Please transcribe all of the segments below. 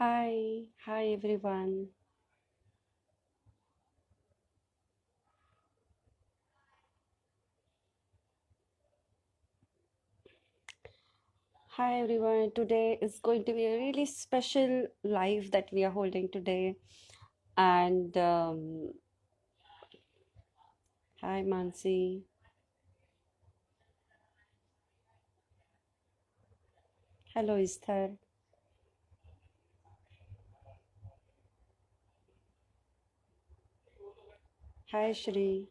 Hi everyone. Hi everyone. Today is going to be a really special live that we are holding today. And hi Mansi. Hello Esther. Hi Shri.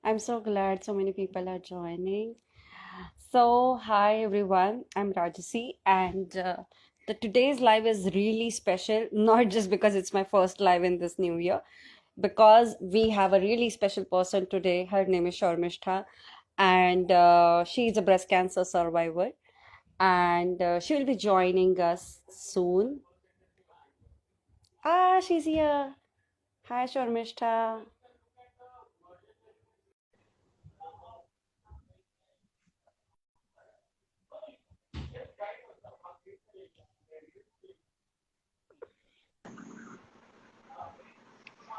I'm so glad so many people are joining. So hi everyone. I'm Rajasi and the today's live is really special, not just because it's my first live in this new year, because we have a really special person today. Her name is Sharmishtha, and she is a breast cancer survivor, and she will be joining us soon. Ah, she's here. Hi, Sharmishtha.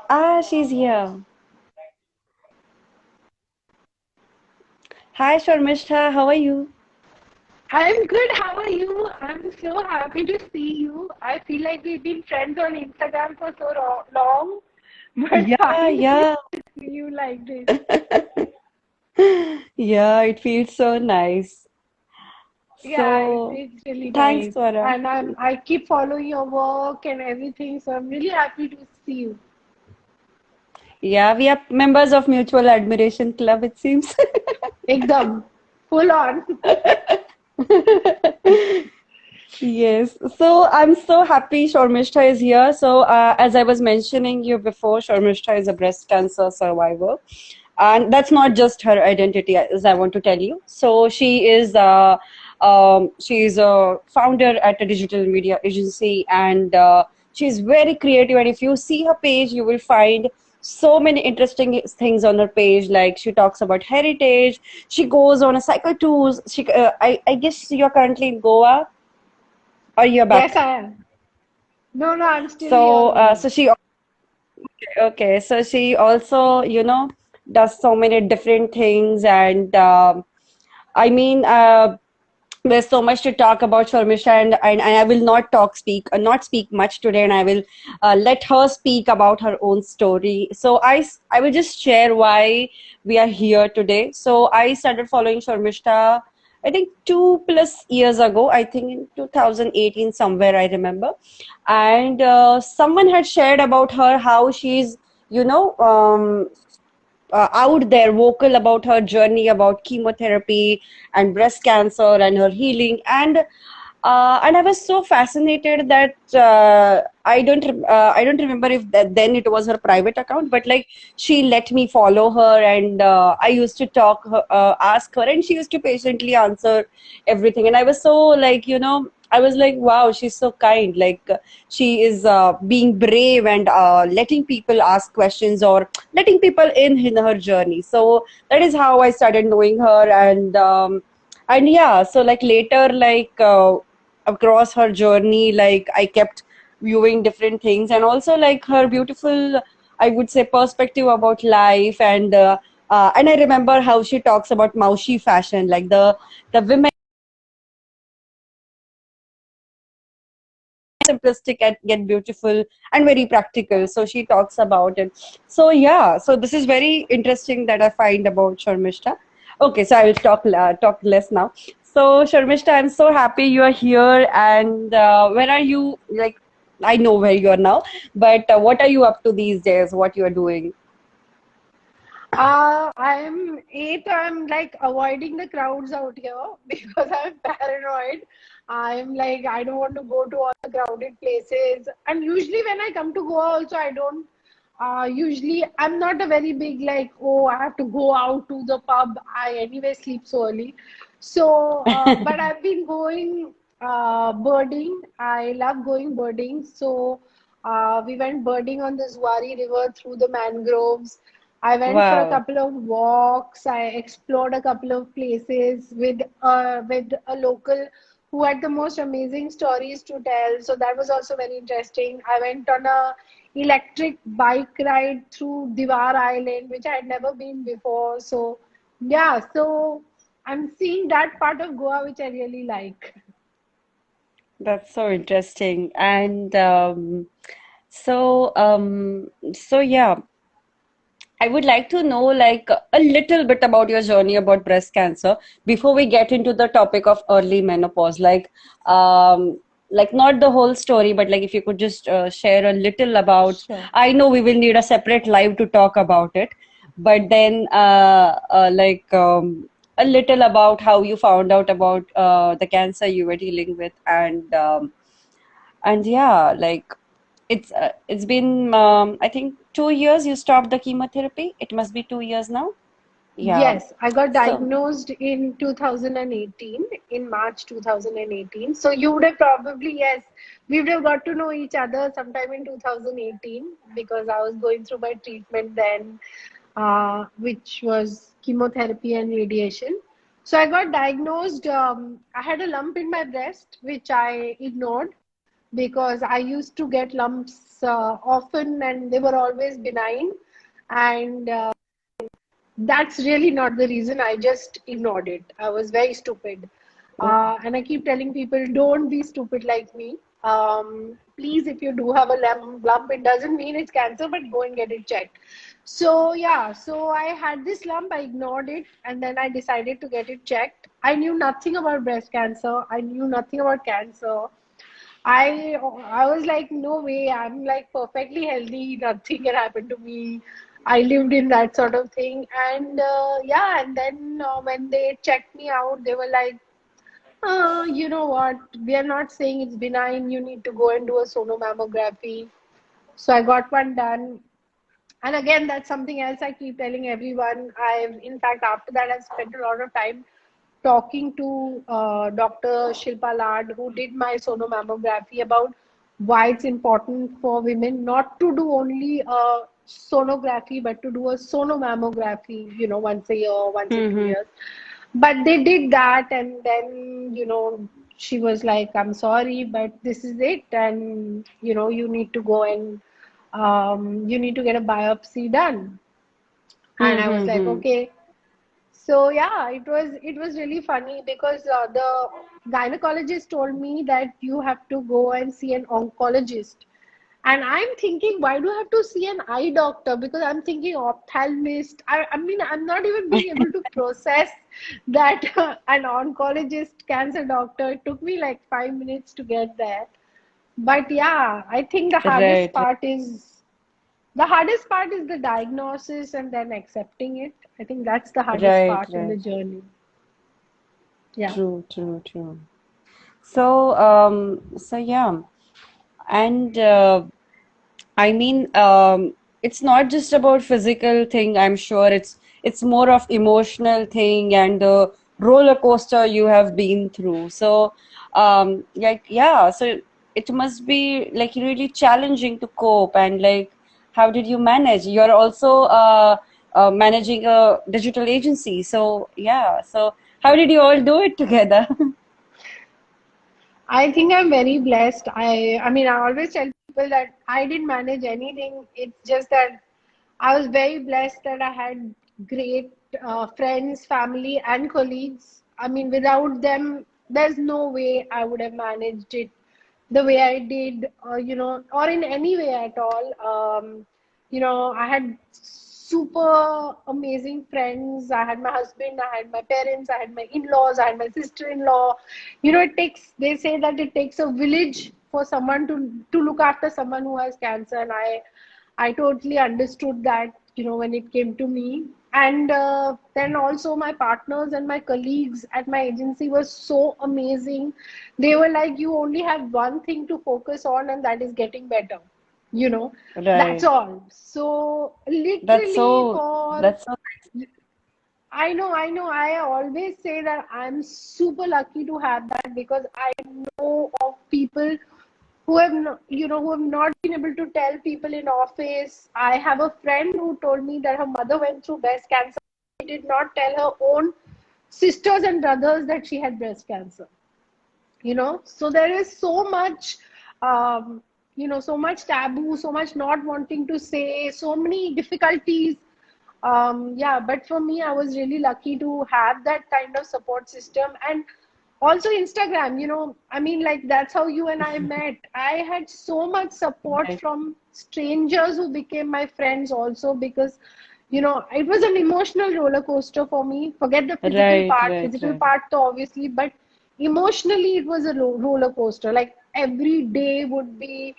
Ah, she's here. Hi, Sharmishtha. How are you? I'm good. How are you? I'm so happy to see you. I feel like we've been friends on Instagram for so long, but Yeah, finally yeah. to see you like this. Yeah, it feels so nice. Yeah, So, it's really thanks, nice. Swara. And I keep following your work and everything, so I'm really happy to see you. Yeah, we are members of Mutual Admiration Club, it seems. Ekdam, full on. Yes, so I'm so happy Sharmishta is here. So, as I was mentioning you before, Sharmishta is a breast cancer survivor, and that's not just her identity, as I want to tell you. So, she is a founder at a digital media agency, and she's very creative. And if you see her page, you will find so many interesting things on her page. Like she talks about heritage. She goes on a cycle tours. I guess you're currently in Goa or you're Yes, back. I am. No, I'm still here So, only. she also, does so many different things, and I mean, there's so much to talk about Sharmisha, and I will not speak much today, and I will let her speak about her own story. So I will just share why we are here today. So I started following Sharmisha, I think 2+ years ago, I think in 2018 somewhere I remember, and someone had shared about her how she's you know out there vocal about her journey about chemotherapy and breast cancer and her healing, and I was so fascinated that I don't remember if then it was her private account, but like she let me follow her, and I used to ask her, and she used to patiently answer everything, and I was so like I was like, wow, she's so kind. Like she is being brave and letting people ask questions or letting people in her journey. So that is how I started knowing her, and yeah, so like later, across her journey, like I kept viewing different things, and also like her beautiful, I would say, perspective about life, and I remember how she talks about Maushi fashion, like the women simplistic and yet beautiful and very practical. So she talks about it. So yeah, so this is very interesting that I find about Sharmishta. Okay, so I will talk less now. So Sharmishta, I'm so happy you are here. And where are you? Like, I know where you are now, but what are you up to these days? What you are doing? I'm like avoiding the crowds out here because I'm paranoid. I'm like, I don't want to go to all the crowded places. And usually when I come to Goa also, I don't, usually I'm not a very big like, oh, I have to go out to the pub. I anyway sleep so early. So, but I've been going. birding. I love going birding. So we went birding on the Zuari River through the mangroves. I went for a Wow. couple of walks. I explored a couple of places with a local who had the most amazing stories to tell. So that was also very interesting. I went on a electric bike ride through Diwar Island, which I had never been before. So yeah, so I'm seeing that part of Goa which I really like. That's so interesting. And so so yeah, I would like to know like a little bit about your journey about breast cancer before we get into the topic of early menopause. Like not the whole story, but like if you could just share a little about. Sure. I know we will need a separate live to talk about it, but then a little about how you found out about the cancer you were dealing with, and yeah, like it's been I think 2 years you stopped the chemotherapy. It must be 2 years now. Yeah. Yes, I got So diagnosed in 2018, in March 2018. So you would have probably, yes, we would have got to know each other sometime in 2018 because I was going through my treatment then, which was chemotherapy and radiation. So I got diagnosed. I had a lump in my breast, which I ignored because I used to get lumps often and they were always benign. And that's really not the reason. I just ignored it. I was very stupid. And I keep telling people, don't be stupid like me. Please, if you do have a lump, it doesn't mean it's cancer, but go and get it checked. So, yeah, so I had this lump, I ignored it, and then I decided to get it checked. I knew nothing about breast cancer, I knew nothing about cancer. I was like, no way, I'm like perfectly healthy, nothing can happen to me. I lived in that sort of thing, and yeah, and then when they checked me out, they were like, you know what, we are not saying it's benign, you need to go and do a sonomammography. So I got one done. And again, that's something else I keep telling everyone. In fact, after that, I've spent a lot of time talking to Dr. Shilpa Lad, who did my sonomammography, about why it's important for women not to do only a sonography, but to do a sonomammography, once a year, once in two mm-hmm. years. But they did that, and then, she was like, I'm sorry, but this is it. And, you need to go and you need to get a biopsy done. And I was like, Mm-hmm. okay. So yeah, it was really funny because the gynecologist told me that you have to go and see an oncologist. And I'm thinking, why do I have to see an eye doctor? Because I'm thinking ophthalmist. I mean, I'm not even being able to process that an oncologist, cancer doctor. It took me like 5 minutes to get there. But yeah, I think Right, right, the hardest part is the diagnosis and then accepting it. I think that's the hardest right, part in the right. journey. Yeah. True, true, true. So so yeah, and I mean, it's not just about physical thing. I'm sure it's more of emotional thing and the roller coaster you have been through. So, like yeah, so it must be like really challenging to cope. And like, how did you manage? You're also managing a digital agency. So yeah, so how did you all do it together? I think I'm very blessed. I mean, I always tell people that I didn't manage anything. It's just that I was very blessed that I had great friends, family, and colleagues. I mean, without them, there's no way I would have managed it the way I did, or in any way at all. I had super amazing friends. I had my husband, I had my parents, I had my in-laws, I had my sister-in-law. They say that it takes a village for someone to look after someone who has cancer, and I totally understood that, when it came to me. And then also my partners and my colleagues at my agency were so amazing. They were like, you only have one thing to focus on, and that is getting better. You know, that's Right. all. So That's literally so for that's so nice. I know, I know. I always say that I'm super lucky to have that, because I know of people who have not, who have not been able to tell people in office. I have a friend who told me that her mother went through breast cancer. She did not tell her own sisters and brothers that she had breast cancer. So there is so much, um, so much taboo, so much not wanting to say, so many difficulties. Yeah, but for me, I was really lucky to have that kind of support system. And also Instagram, I mean, like, that's how you and I met. I had so much support Right, from strangers who became my friends also, because it was an emotional roller coaster for me. Forget the physical right, part. right, Physical right. part though, obviously, but emotionally it was a roller coaster. Like, every day would be,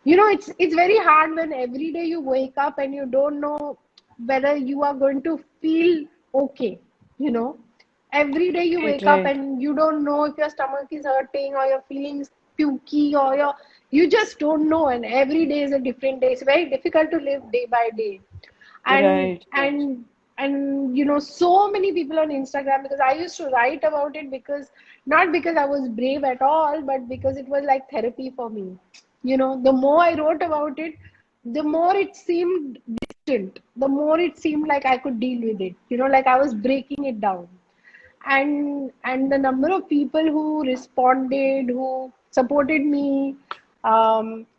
it's very hard when every day you wake up and you don't know whether you are going to feel okay. you know every day you Right, wake up right. and you don't know if your stomach is hurting, or you're feeling pukey, or you just don't know, and every day is a different day. It's very difficult to live day by day. and Right, right. and and so many people on Instagram, because I used to write about it, because not because I was brave at all, but because it was like therapy for me. The more I wrote about it, the more it seemed distant, the more it seemed like I could deal with it, like I was breaking it down. And the number of people who responded, who supported me,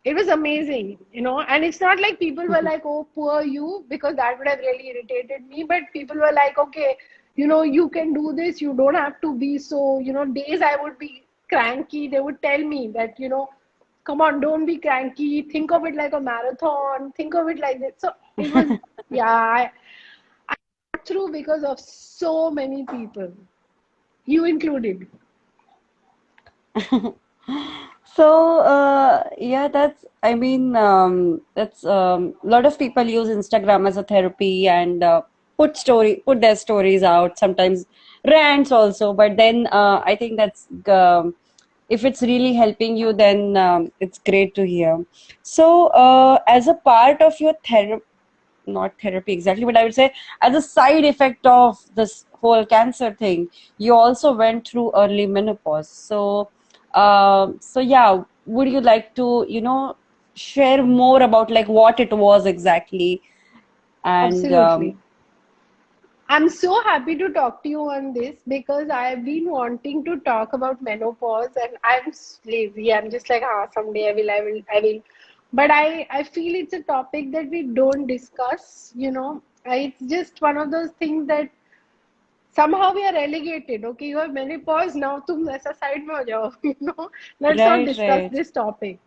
it was amazing. And it's not like people were like, oh, poor you, because that would have really irritated me, but people were like, okay, you can do this, you don't have to be so, days I would be cranky, they would tell me that, come on, don't be cranky, think of it like a marathon, think of it like that. So it was, yeah, I got through because of so many people, you included. So, yeah, I mean, that's a lot of people use Instagram as a therapy and put their stories out, sometimes rants also. But then I think that's if it's really helping you, then it's great to hear. So, as a part of your therapy, not therapy exactly, but I would say as a side effect of this whole cancer thing, you also went through early menopause. So, so yeah, would you like to, share more about like what it was exactly? And Absolutely. I'm so happy to talk to you on this, because I've been wanting to talk about menopause, and I'm lazy. I'm just like, someday I will. But I feel it's a topic that we don't discuss. It's just one of those things that somehow we are relegated. Okay, you have menopause now. तुम ऐसा side में हो जाओ. Let's not right, discuss right. this topic.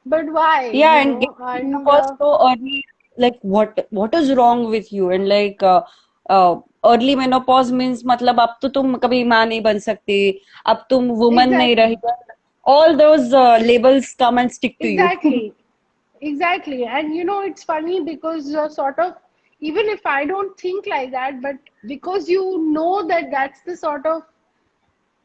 But why? Yeah, and getting And menopause so early, like what is wrong with you? And like early menopause means मतलब अब तो तुम कभी माँ नहीं बन सकती, अब तुम woman नहीं रही. exactly. All those labels come and stick to you. Exactly, exactly. And it's funny, because sort of, even if I don't think like that, but because that that's the sort of,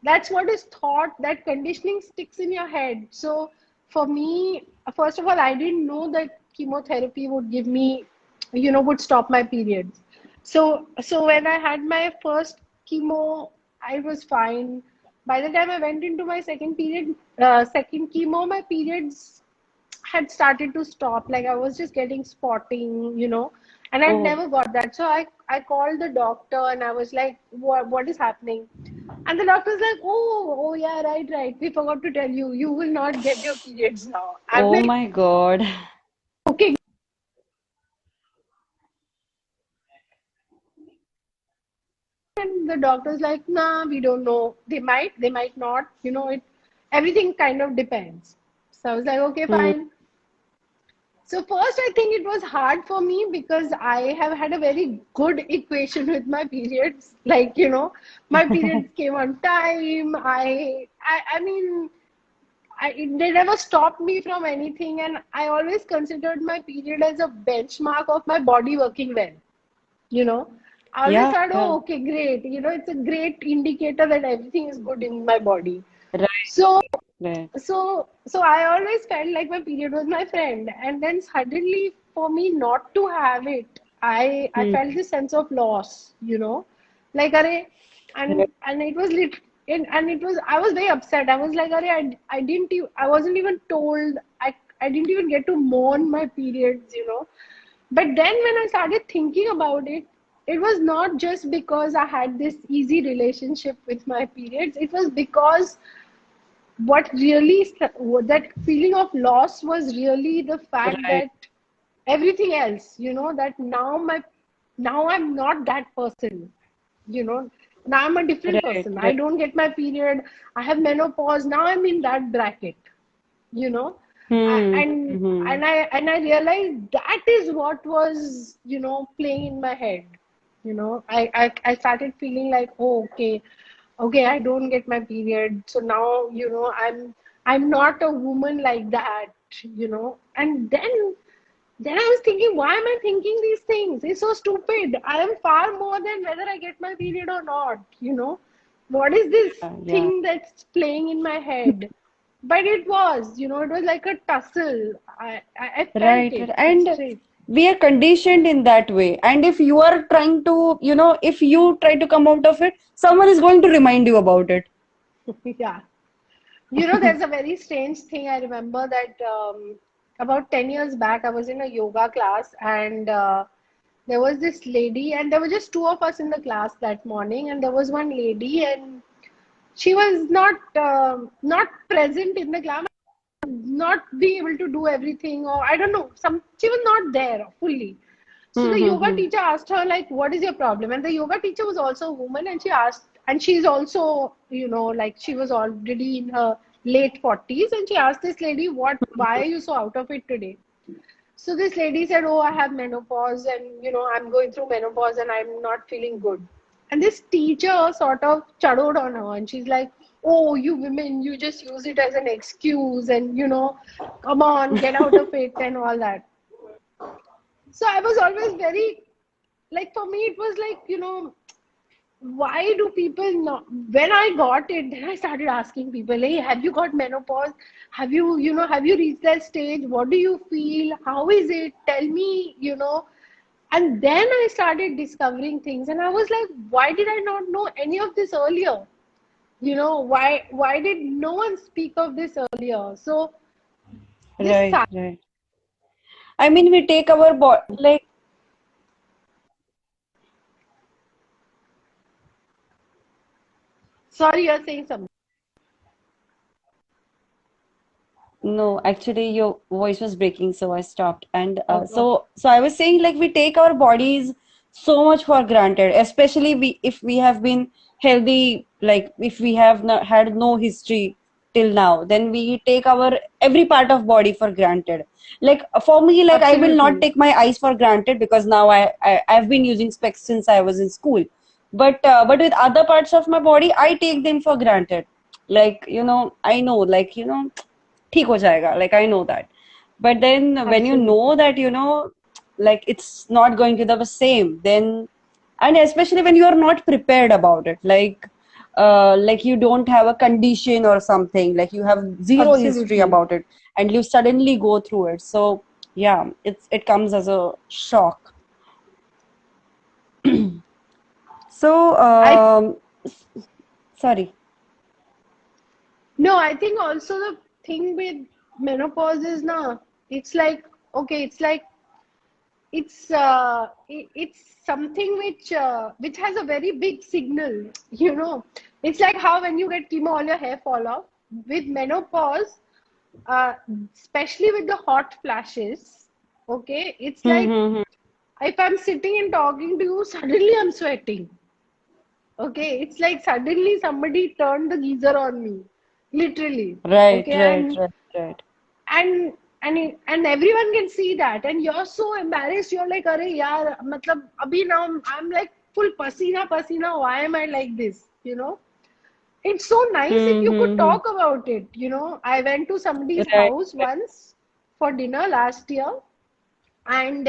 that's what is thought, that conditioning sticks in your head. So for me, first of all, I didn't know that chemotherapy would give me, would stop my periods. So when I had my first chemo, I was fine. By the time I went into my second chemo, my periods had started to stop. Like, I was just getting spotting, and I'd Oh, never got that. So I called the doctor and I was like, what is happening? And the doctor's like, oh, yeah, right. We forgot to tell you, you will not get your periods now. I'm oh like, my God. okay. And the doctor's like, nah, we don't know. They might not, everything kind of depends. So I was like, okay, Hmm. fine. So first, I think it was hard for me, because I have had a very good equation with my periods. Like, my periods came on time. I mean, they never stopped me from anything, and I always considered my period as a benchmark of my body working well. You know, I always Yeah, thought, yeah. oh, okay, great. It's a great indicator that everything is good in my body. Right, So right. so I always felt like my period was my friend, and then suddenly, for me not to have it, I Hmm. felt this sense of loss. Like, arey, and it was and it was, I was very upset. I was like, arey, I didn't even, I wasn't even told. I didn't even get to mourn my periods, you know. But then when I started thinking about it, it was not just because I had this easy relationship with my periods. It was because what really, that feeling of loss was really the fact Right, that everything else, you know, that now I'm not that person, you know. Now I'm a different right, person. I right. don't get my period. I have menopause. Now I'm in that bracket, you know. Hmm. And Hmm. I realized that is what was, you know, playing in my head. You know, I started feeling like, oh, okay, I don't get my period, so now, you know, I'm not a woman like that, you know. And then I was thinking, why am I thinking these things? It's so stupid. I am far more than whether I get my period or not, you know. What is this Yeah. thing that's playing in my head? But it was, you know, it was like a tussle. I felt Right, it right. And straight. we are conditioned in that way. And if you are trying to, if you try to come out of it, someone is going to remind you about it. Yeah. You know, there's a very strange thing. I remember that about 10 years back, I was in a yoga class, and there was this lady, and there were just two of us in the class that morning, and there was one lady, and she was not present in the class, not being able to do everything, or I don't know, she was not there fully. So the yoga Mm-hmm. teacher asked her, like, what is your problem? And the yoga teacher was also a woman, and she asked, and she's also, you know, like, she was already in her late 40s, and she asked this lady, why are you so out of it today? So this lady said, oh, I have menopause, and, you know, I'm going through menopause and I'm not feeling good. And this teacher sort of chadod on her, and she's like, oh, you women, you just use it as an excuse, and, you know, come on, get out of it, and all that. So I was always very, like, for me, it was like, you know, why do people not, when I got it, then I started asking people, hey, have you got menopause? Have you, you know, have you reached that stage? What do you feel? How is it? Tell me, you know. And then I started discovering things, and I was like, why did I not know any of this earlier? You know, why did no one speak of this earlier? So this, Right, right. I mean, we take our like, sorry, you're saying something. no, actually, your voice was breaking, so I stopped. And Okay, okay. so I was saying, like, we take our bodies so much for granted, especially if we have been healthy, like if we have not had no history till now, then we take our every part of body for granted. Like for me, like I will not Absolutely. take my eyes for granted because now I've been using specs since I was in school. But with other parts of my body, I take them for granted. Like, I know, like, ठीक हो जाएगा, like I know that. But then when you know Absolutely. that, like it's not going to be the same, then, and especially when you are not prepared about it, like you don't have a condition or something, like you have zero history Absolutely. about it, and you suddenly go through it. So yeah, it comes as a shock. So I sorry. No, I think also the thing with menopause is now, it's like, okay, it's something which has a very big signal, you know. It's like how when you get chemo, all your hair fall off. With menopause, uh, especially with the hot flashes, okay, it's like Mm-hmm. if I'm sitting and talking to you, suddenly I'm sweating. Okay, it's like suddenly somebody turned the geyser on me, literally. Right, Okay, right, right, right. and and everyone can see that, and you're so embarrassed. You're like, "Arey yaar, matlab, abhi now I'm like full pasina pasina. Why am I like this? You know." It's so nice if you could Mm-hmm. talk about it. You know, I went to somebody's Right, house right. once for dinner last year, and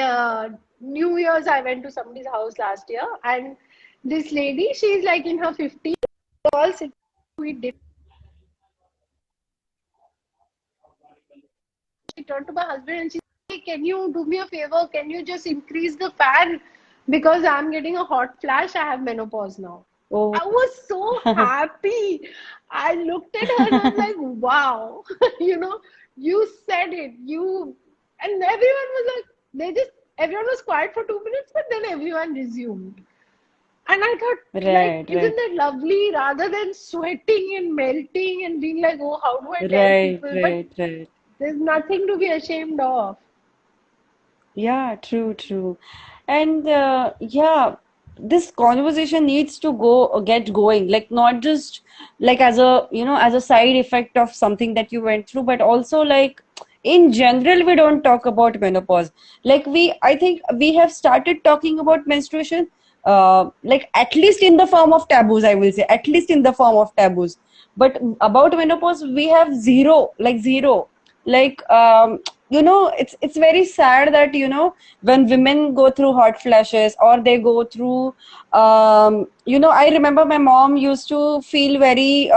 New Year's I went to somebody's house last year, and this lady, she's like in her 50s, all sitting, we did. She turned to my husband and she said, hey, can you do me a favor? Can you just increase the fan? because I'm getting a hot flash, I have menopause now. Oh. I was so happy. I looked at her and I'm like, wow, you know, you said it. And everyone was like, everyone was quiet for 2 minutes, but then everyone resumed. And I thought, like, Right, isn't right, that lovely? Rather than sweating and melting and being like, oh, how do I tell right, people? But right, right. there's nothing to be ashamed of. Yeah, true, true. And yeah, this conversation needs to get going, like not just like as a, as a side effect of something that you went through, but also like in general, we don't talk about menopause. Like I think we have started talking about menstruation, like at least in the form of taboos, I will say, at least in the form of taboos. But about menopause, we have zero, like zero. Like it's very sad that when women go through hot flashes or they go through I remember my mom used to feel very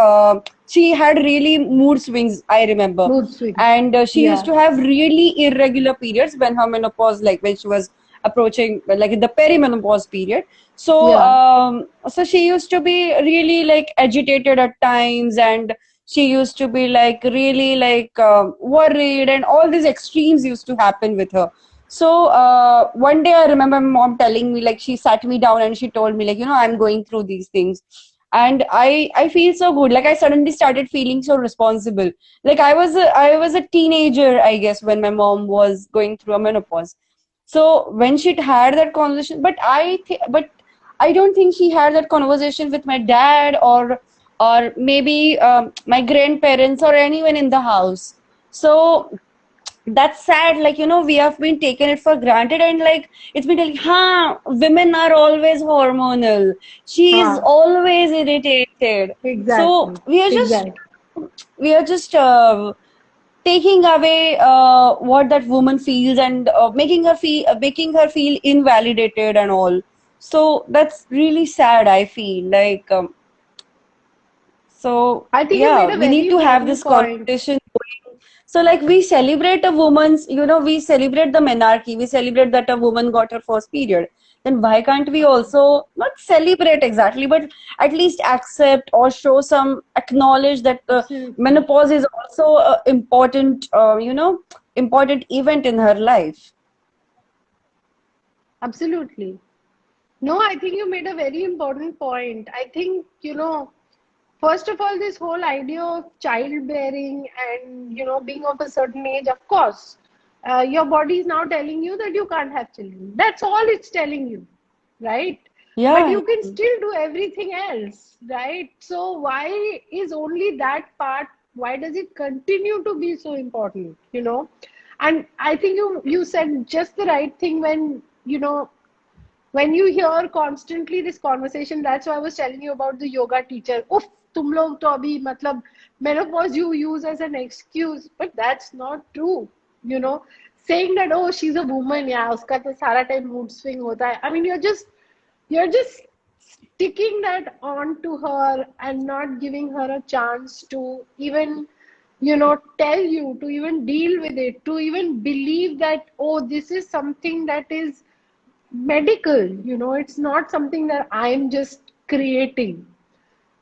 she had really mood swings, I remember. Mood swings. And she used Yeah. to have really irregular periods when her menopause, like when she was approaching like in the perimenopause period. So Yeah. so she used to be really like agitated at times, and she used to be like really like worried, and all these extremes used to happen with her. So one day I remember my mom telling me, like she sat me down and she told me, like, I'm going through these things. And I feel so good. Like I suddenly started feeling so responsible. Like I was a teenager, I guess, when my mom was going through a menopause. So when she had that conversation, but I don't think she had that conversation with my dad, or maybe my grandparents or anyone in the house. So that's sad. Like, we have been taken it for granted, and like it's been like, women are always hormonal. She is Huh. always irritated. So Exactly. we are just Exactly. we are just taking away what that woman feels, and making her feel invalidated and all. So that's really sad, I feel like. So I think you made yeah, a we very need to have important this point. conversation going. So like we celebrate a woman's, we celebrate the monarchy, we celebrate that a woman got her first period. Then why can't we also not celebrate exactly, but at least accept or show some acknowledge that Absolutely. menopause is also a important, important event in her life. Absolutely. No, I think you made a very important point. I think, first of all, this whole idea of childbearing and, being of a certain age, of course, your body is now telling you that you can't have children. That's all it's telling you, right? But Yeah, you can still do everything else, right? So why is only that part, why does it continue to be so important? And I think you said just the right thing when you hear constantly this conversation. That's why I was telling you about the yoga teacher. Uff, tum log to abhi matlab menopause you use as an excuse, but that's not true. You know, saying that, oh, she's a woman, yeah, uska to sara time mood swing hota hai. I mean, you're just sticking that on to her and not giving her a chance to even tell you, to even deal with it, to even believe that, oh, this is something that is medical. It's not something that I'm just creating.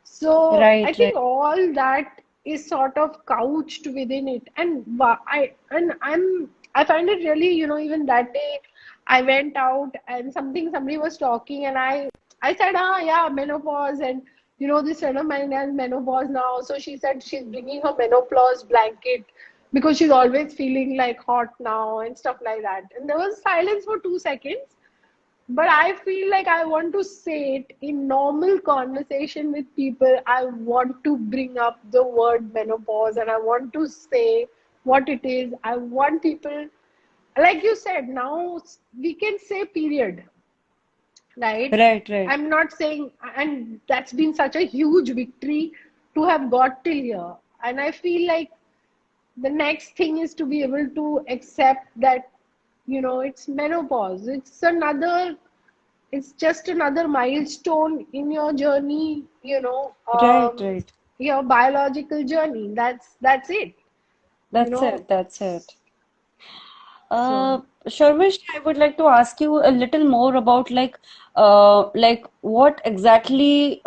So I right, right. think all that is sort of couched within it. And I find it really, even that day I went out and somebody was talking, and I said, yeah, menopause, and this friend of mine has menopause now. So she said she's bringing her menopause blanket because she's always feeling like hot now and stuff like that. And there was silence for 2 seconds, but I feel like I want to say it in normal conversation with people. I want to bring up the word menopause and I want to say what it is. I want people, like you said, now we can say period, right? Right, right. I'm not saying, and that's been such a huge victory to have got till here. And I feel like the next thing is to be able to accept that, it's menopause. It's just another milestone in your journey, Right, right. your biological journey. That's it, you That's know. it. That's it. So Sharmish, I would like to ask you a little more about like what exactly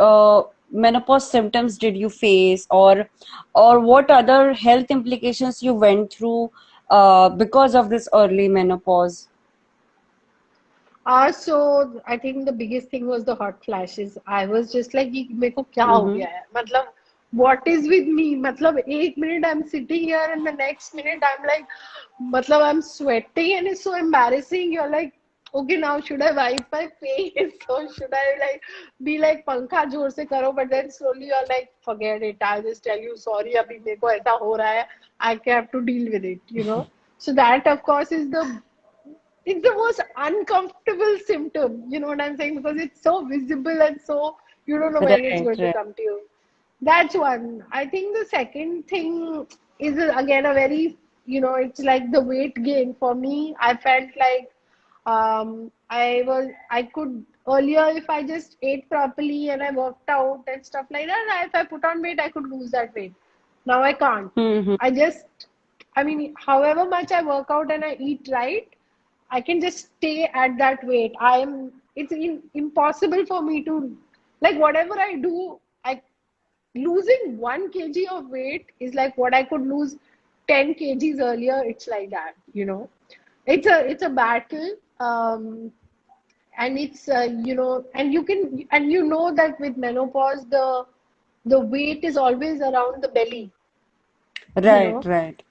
menopause symptoms did you face, or what other health implications you went through because of this early menopause? so I think the biggest thing was the hot flashes. I was just like, "ये मेरे को क्या हो Mm-hmm. गया है?" मतलब, what is with me? मतलब, एक minute I'm sitting here and the next minute I'm like, मतलब I'm sweating and it's so embarrassing. You're like, okay, now should I wipe my face or should I like be like पंखा जोर से करो? But then slowly you're like, forget it. I'll just tell you sorry. अभी मेरे को ऐसा हो रहा है. I have to deal with it. So that of course is it's the most uncomfortable symptom, you know what I'm saying? Because it's so visible and so you don't know when it's Right, going to right. come to you. That's one. I think the second thing is again a very, it's like the weight gain. For me, I felt like I could earlier, if I just ate properly and I worked out and stuff like that, if I put on weight, I could lose that weight. Now I can't. Mm-hmm. I just, I mean, however much I work out and I eat right, I can just stay at that weight. It's impossible for me to, like, whatever I do, losing 1 kg of weight is like what I could lose 10 kgs earlier. It's like that. It's a battle. And it's, and that with menopause, the weight is always around the belly, you Right, know right.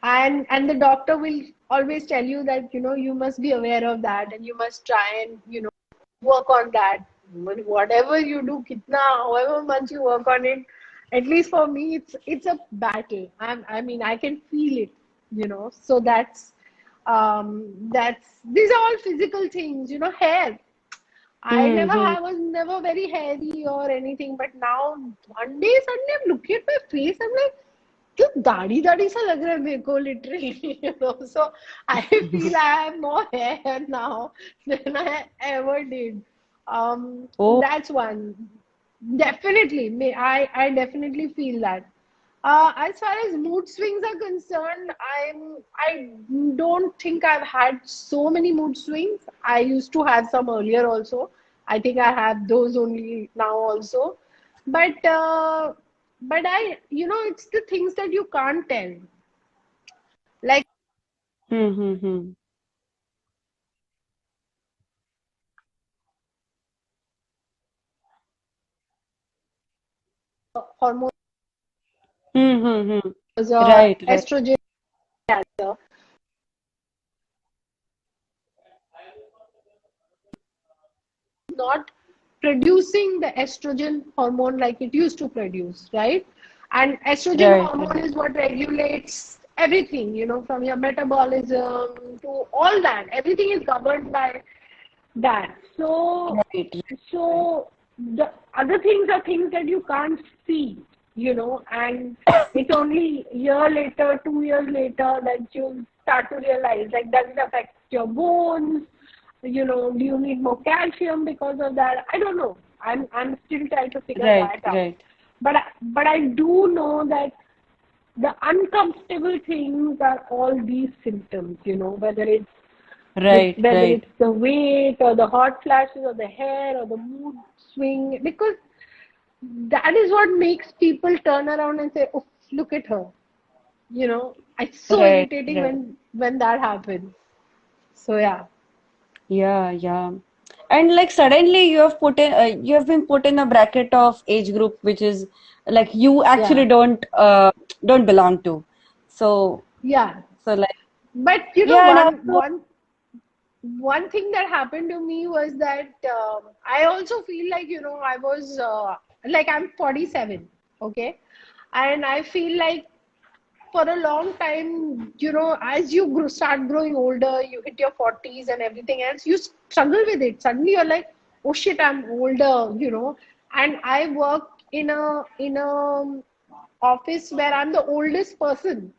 and the doctor will always tell you that you must be aware of that and you must try and work on that. Whatever you do, kitna, however much you work on it, at least for me, it's a battle. I mean, I can feel it. So that's these are all physical things. Hair. Mm-hmm. I was never very hairy or anything, but now one day suddenly I'm looking at my face, I'm like, क्यों दाढ़ी दाढ़ी सा लग रहा है मेरे को literally, so I feel I have more hair now than I ever did. Oh, That's one. Definitely, I definitely feel that. As far as mood swings are concerned, I don't think I've had so many mood swings. I used to have some earlier also. I think I have those only now also. But it's the things that you can't tell. Like mm-hmm. hormones, Mm-hmm. or Right, right. estrogen cancer, not producing the estrogen hormone like it used to produce, right? And estrogen Right, hormone right. is what regulates everything, from your metabolism to all that. Everything is governed by that. So, Right, right. so the other things are things that you can't see, and it's only a year later, 2 years later that you start to realize, like, does it affect your bones? Do you need more calcium because of that? I don't know. I'm still trying to figure Right, that out. right. But I do know that the uncomfortable things are all these symptoms, whether it's Right, whether right. it's the weight or the hot flashes or the hair or the mood swing, because that is what makes people turn around and say, "Oh, look at her." It's so Right, irritating right. when that happens. So yeah, Yeah, yeah. And like suddenly you have been put in a bracket of age group which is like you yeah, actually don't belong to. So yeah. so like But yeah, and one also one one thing that happened to me was that I also feel like I was like, I'm 47, okay, and I feel like for a long time, as you start growing older, you hit your 40s and everything else, you struggle with it. Suddenly you're like, oh shit, I'm older, and I work in a office where I'm the oldest person,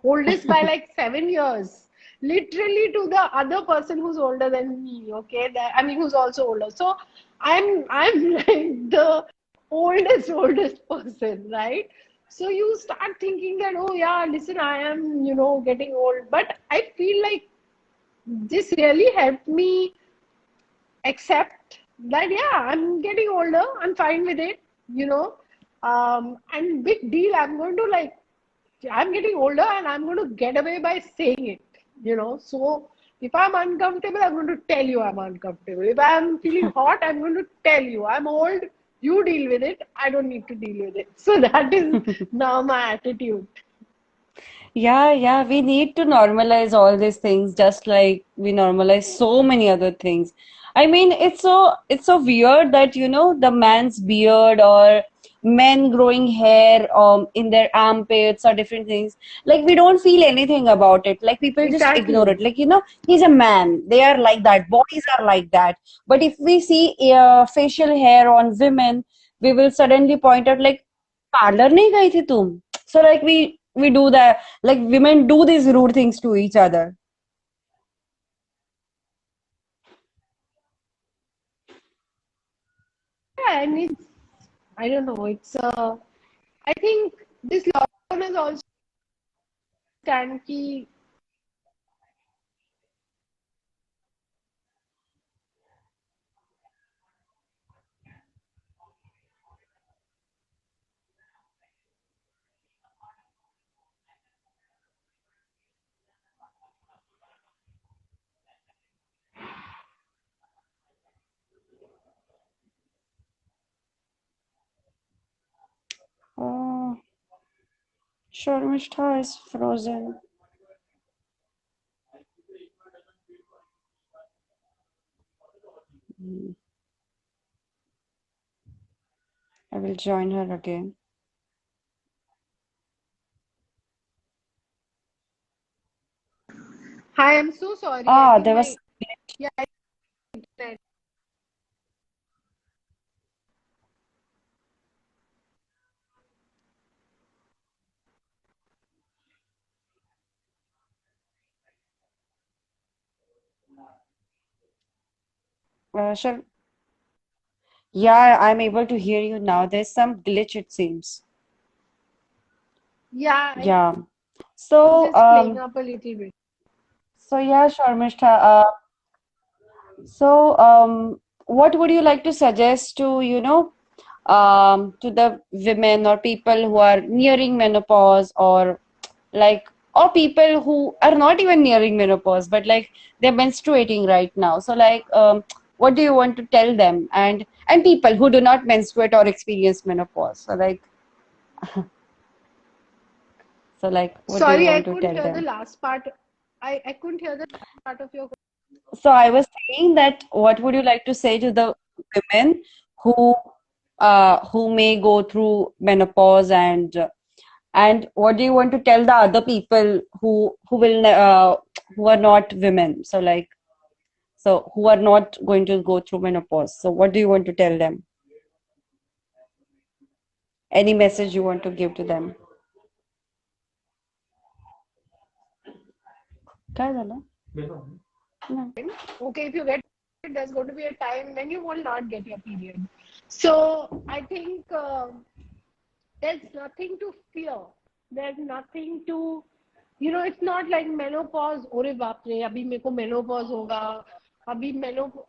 oldest by like 7 years, literally, to the other person who's older than me. Okay, I mean, who's also older. So I'm like the oldest person, right? So you start thinking that, oh yeah, listen, I am, getting old. But I feel like this really helped me accept that, yeah, I'm getting older. I'm fine with it, you know. And big deal, I'm getting older and I'm going to get away by saying it. So if I'm uncomfortable, I'm going to tell you I'm uncomfortable. If I'm feeling hot, I'm going to tell you I'm old. You deal with it. I don't need to deal with it. So that is now my attitude. Yeah, yeah, we need to normalize all these things just like we normalize so many other things. I mean, it's so weird that, the man's beard or men growing hair in their armpits or different things. Like we don't feel anything about it. Like people just ignore Exactly. it. Like, he's a man. They are like that. Boys are like that. But if we see facial hair on women, we will suddenly point out like, parlor nahi gayi thi tum? So like we do that, like women do these rude things to each other. Yeah, and I don't know, I think this lockdown has also stand key. Oh, Sharmishta is frozen. Hmm, I will join her again. Hi, I'm so sorry. I Ah, think there my was. yeah, internet. Shar Yeah, I'm able to hear you now. There's some glitch, it seems. Yeah, I Yeah. think So, just playing up a little bit. yeah, Sharmishta. What would you like to suggest to, to the women or people who are nearing menopause or people who are not even nearing menopause, but like they're menstruating right now. So what do you want to tell them? And people who do not menstruate or experience menopause. So what do you Sorry, I want to couldn't tell hear the them? last part. I couldn't hear the last part of your question. So I was saying that what would you like to say to the women who who may go through menopause and what do you want to tell the other people who are not women? So who are not going to go through menopause. So what do you want to tell them? Any message you want to give to them? काय झालं? No. Okay, if you get it, there's going to be a time when you will not get your period. So I think there's nothing to fear. There's nothing to, it's not like menopause. Ore baapre, abhi meko menopause hoga. Abhi menopause,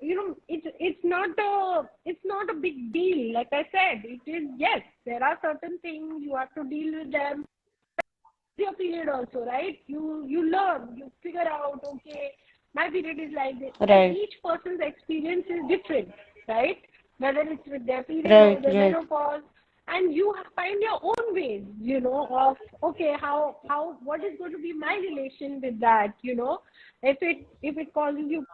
it's not a big deal. Like I said, it is, yes, there are certain things you have to deal with them. Your period also, right? You learn, you figure out, okay, my period is like this, and Right, each person's experience is different, right? Whether it's with their period or right, the right. menopause, and you find your own ways, of, okay, how what is going to be my relation with that, if it causes you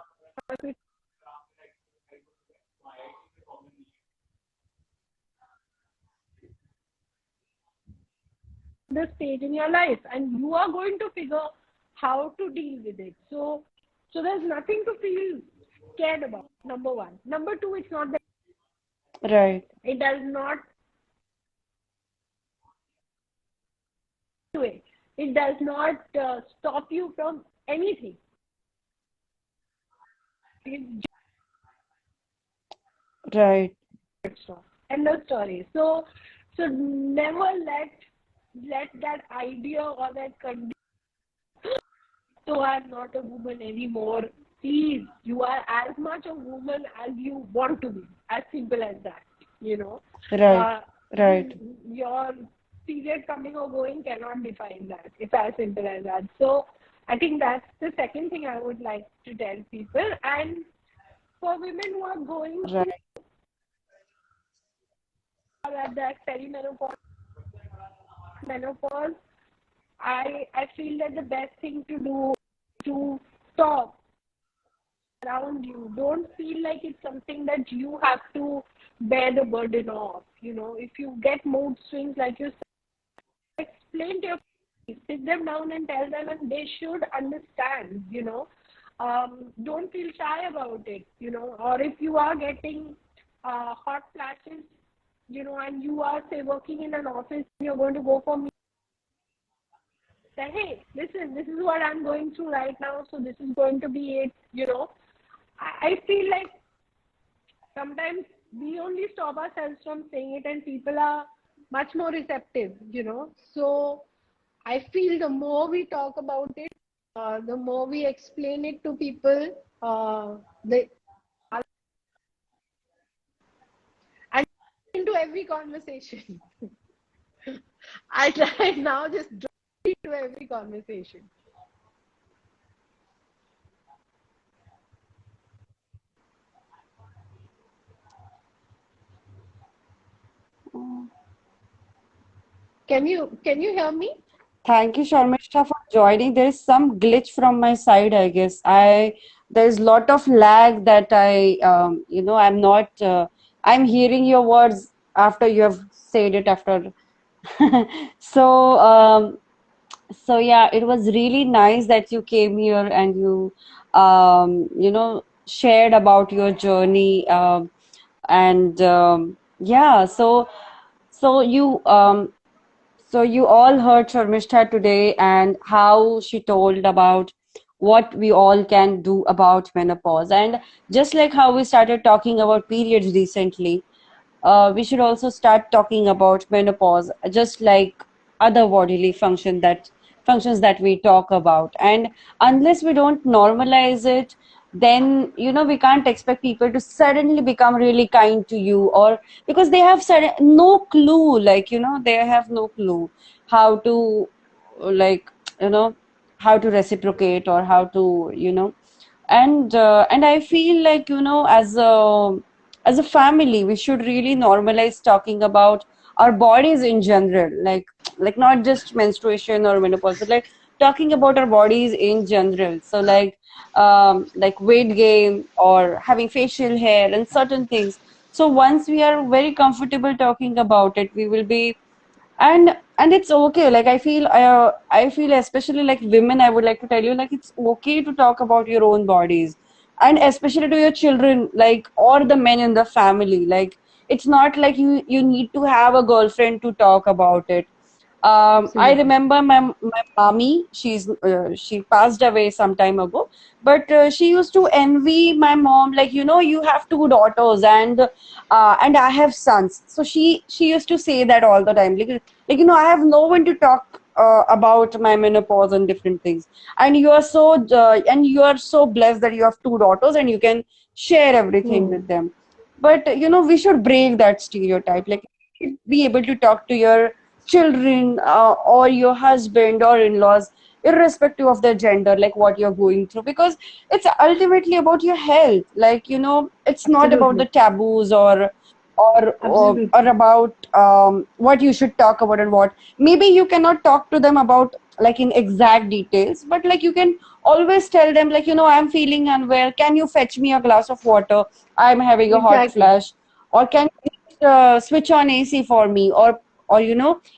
the stage in your life, and you are going to figure how to deal with it. So there's nothing to feel scared about. Number one. Number two, it's not that Right, it does not do it. It does not stop you from anything. It's right. just stop. End of story. So never let let that idea or that condition, so I'm not a woman anymore. Please, you are as much a woman as you want to be. As simple as that, you know. Right. Right. Your period coming or going cannot define that. It's as simple as that. So I think that's the second thing I would like to tell people. And for women who are going through Right. at that perimenopause, menopause, I feel that the best thing to do is to talk around you. Don't feel like it's something that you have to bear the burden of. You know, if you get mood swings, like you said, explain to your family, sit them down and tell them, and they should understand. You know, don't feel shy about it. You know, or if you are getting hot flashes, you know, and you are, say, working in an office, and you're going to go for meetings, say, hey, listen, this is what I'm going through right now, so this is going to be it. You know, I feel like sometimes we only stop ourselves from saying it, and people are much more receptive, you know. So I feel the more we talk about it, the more we explain it to people, the and into every conversation. I try now just into every conversation. Can you hear me? Thank you, Sharmishta, for joining. There is some glitch from my side, I guess. There's lot of lag that I'm not. I'm hearing your words after you have said it after. So, so yeah, it was really nice that you came here and shared about your journey. And yeah, so you so you all heard Sharmishta today and how she told about what we all can do about menopause. And just like how we started talking about periods recently, we should also start talking about menopause, just like other bodily functions that we talk about. And unless we don't normalize it, then we can't expect people to suddenly become really kind to you, or because they have no clue, they have no clue how to, like you know how to reciprocate, or how to and I feel like, as a family, we should really normalize talking about our bodies in general, like not just menstruation or menopause, but like talking about our bodies in general. So like weight gain or having facial hair and certain things. So once we are very comfortable talking about it, we will be, and it's okay. Like I feel especially like women, I would like to tell you, like it's okay to talk about your own bodies, and especially to your children, like, or the men in the family. Like it's not like you need to have a girlfriend to talk about it. I Absolutely. remember my mommy. She passed away some time ago, but she used to envy my mom. Like, you have two daughters, and I have sons. So she used to say that all the time. I have no one to talk about my menopause and different things. And you are so blessed that you have two daughters and you can share everything with Hmm. them. But we should break that stereotype. Like, you should be able to talk to your children, or your husband or in-laws, irrespective of their gender, like what you're going through, because it's ultimately about your health. Like, it's not about the Absolutely. taboos, or Absolutely. about what you should talk about, and what maybe you cannot talk to them about, like in exact details, but like you can always tell them, like, I'm feeling unwell, can you fetch me a glass of water, I'm having a hot Exactly. flash, or can you switch on AC for me, or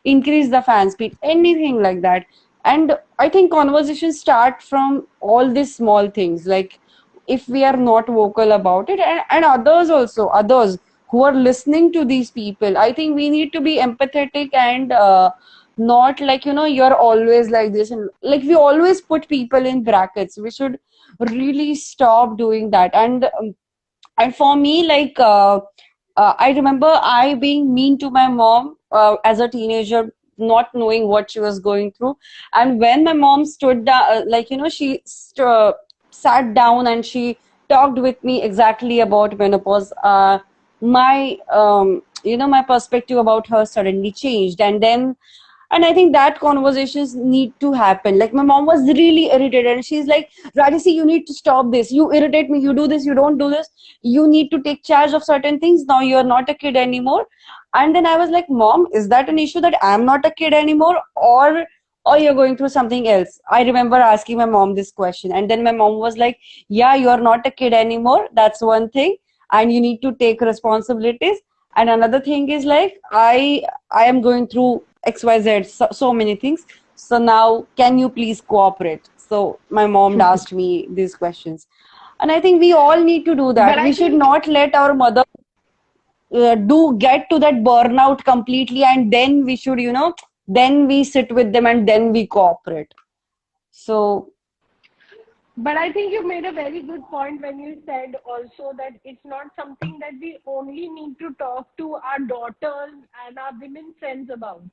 increase the fan speed, anything like that. And I think conversations start from all these small things. Like, if we are not vocal about it, and others who are listening to these people, I think we need to be empathetic, and not like, you're always like this, and like we always put people in brackets. We should really stop doing that. And for me, I remember I being mean to my mom as a teenager not knowing what she was going through. And when my mom stood down, like, you know, she sat down and she talked with me exactly about menopause, my you know, my perspective about her suddenly changed. And I think that conversations need to happen. Like, my mom was really irritated and she's like, Rajasi, you need to stop this. You irritate me. You do this. You don't do this. You need to take charge of certain things. Now you're not a kid anymore. And then I was like, Mom, is that an issue that I'm not a kid anymore, or you're going through something else? I remember asking my mom this question. And then my mom was like, yeah, you're not a kid anymore. That's one thing. And you need to take responsibilities. And another thing is like, I am going through XYZ, so many things. So now, can you please cooperate? So my mom asked me these questions. And I think we all need to do But that. I We should think, not let our mother do get to that burnout completely, and then we should, you know, then we sit with them and then we cooperate. So, but I think you made a very good point when you said also that it's not something that we only need to talk to our daughters and our women friends about.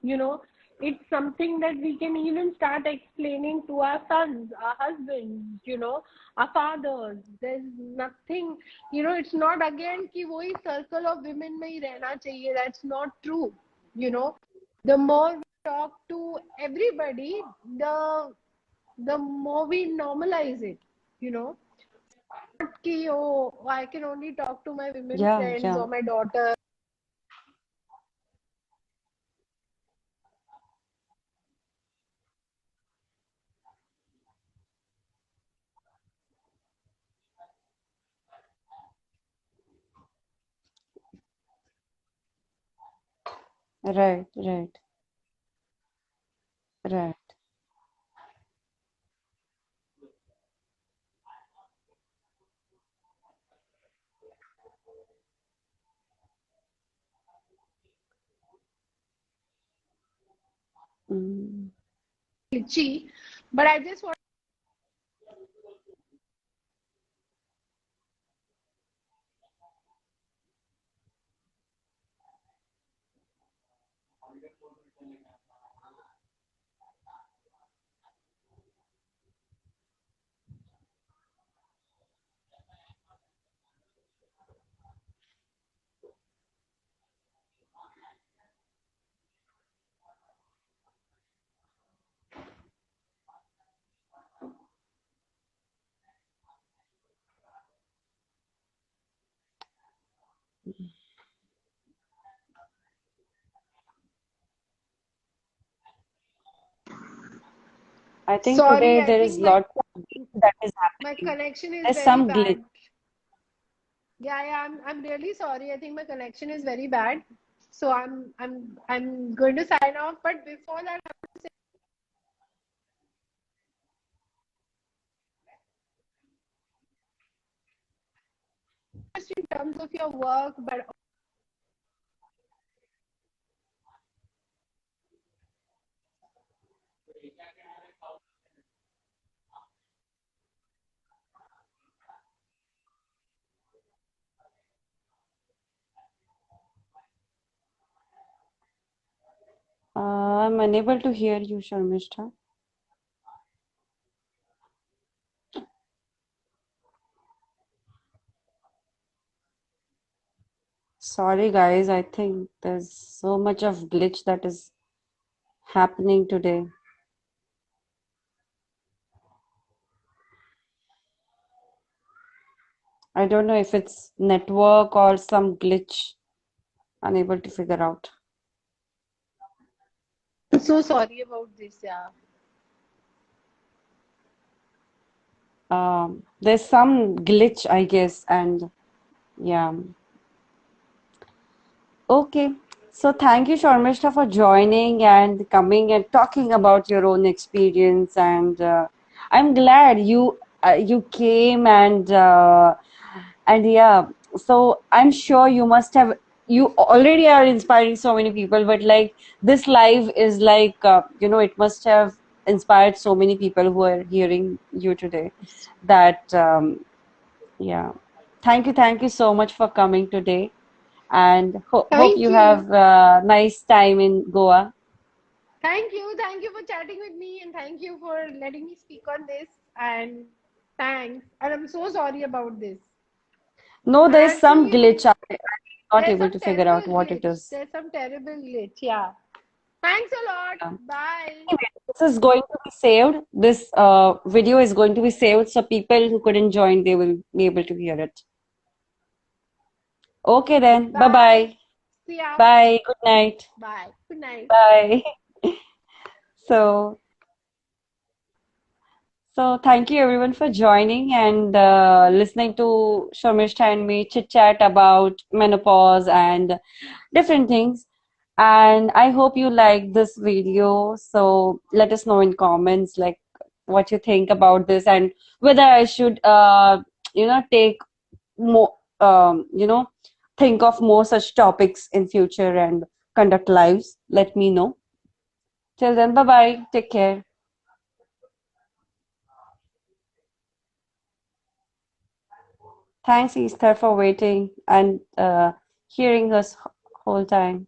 You know, it's something that we can even start explaining to our sons, our husbands, you know, our fathers. There's nothing, you know, it's not again कि वही circle of women में ही रहना चाहिए. That's not true. You know, the more we talk to everybody, the more we normalize it. You know, not कि oh, I can only talk to my women yeah, friends yeah. or my daughter. Right, right, right. Mm. Glitchy, but I just want. I think Sorry, today I there is think lot of glitch that is my happening. connection is There's very some glitch. bad. Yeah, I'm really sorry. I think my connection is very bad. So I'm going to sign off. But before that, I want to say just in terms of your work, but I'm unable to hear you, Sharmishta. Sorry, guys. I think there's so much of glitch that is happening today. I don't know if it's network or some glitch. Unable to figure out. I'm so sorry about this. Yeah. There's some glitch, I guess, and yeah. Okay. So thank you, Sharmishta, for joining and coming and talking about your own experience. And I'm glad you came and yeah. So I'm sure you must have you already are inspiring so many people, but like this live is like you know, it must have inspired so many people who are hearing you today. That yeah. Thank you so much for coming today and hope Thank you you. have a nice time in Goa. Thank you for chatting with me, and thank you for letting me speak on this. And thanks. And I'm so sorry about this. No, there's And to some you, glitch. I'm not there's able some to figure terrible out what it glitch. is. There's some terrible glitch. Yeah. Thanks a lot. Bye. Anyway, this is going to be saved. This video is going to be saved, so people who couldn't join, they will be able to hear it. Okay then. Bye Bye. bye. See ya. Bye. Good night. Bye. Good night. Bye. So, so thank you everyone for joining and listening to Sharmishta and me chit chat about menopause and different things. And I hope you like this video. So let us know in comments like what you think about this and whether I should take more think of more such topics in future and conduct lives. Let me know. Till then, bye bye. Take care. Thanks, Esther, for waiting and hearing us whole time.